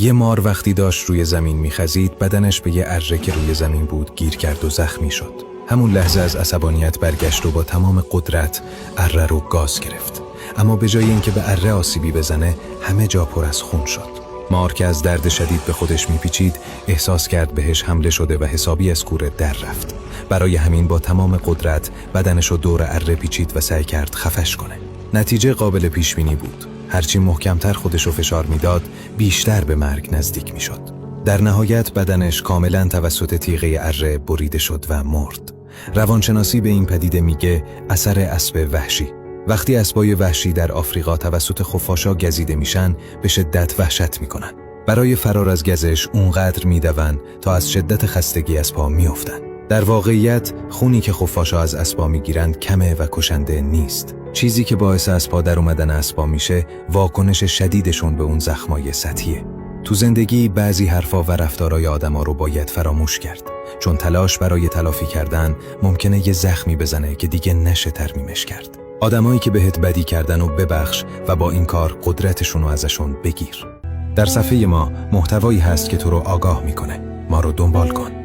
یه مار وقتی داشت روی زمین میخزید بدنش به یه اره که روی زمین بود گیر کرد و زخمی شد. همون لحظه از عصبانیت برگشت و با تمام قدرت اره رو گاز گرفت. اما به جای اینکه به اره آسیبی بزنه همه جا پر از خون شد. مار که از درد شدید به خودش میپیچید احساس کرد بهش حمله شده و حسابی از کوره در رفت. برای همین با تمام قدرت بدنشو دور اره پیچید و سعی کرد خفش کنه. نتیجه قابل پیش بینی بود. هرچی محکمتر خودشو فشار میداد بیشتر به مرگ نزدیک میشد. در نهایت بدنش کاملا توسط تیغه اره بریده شد و مرد. روانشناسی به این پدیده میگه اثر اسب وحشی. وقتی اسبای وحشی در آفریقا توسط خفاشا گزیده میشن به شدت وحشت میکنن. برای فرار از گزش اونقدر میدون تا از شدت خستگی از پا میافتن. در واقعیت خونی که خفاشا از اسبا میگیرند کمه و کشنده نیست. چیزی که باعث از پا در اومدن اسبا میشه واکنش شدیدشون به اون زخمای سطحیه. تو زندگی بعضی حرفا و رفتارای آدما رو باید فراموش کرد، چون تلاش برای تلافی کردن ممکنه یه زخمی بزنه که دیگه نشه ترمیمش کرد. آدمایی که بهت بدی کردن و ببخش و با این کار قدرتشون رو ازشون بگیر. در صفحه ما محتوایی هست که تو رو آگاه میکنه. ما رو دنبال کن.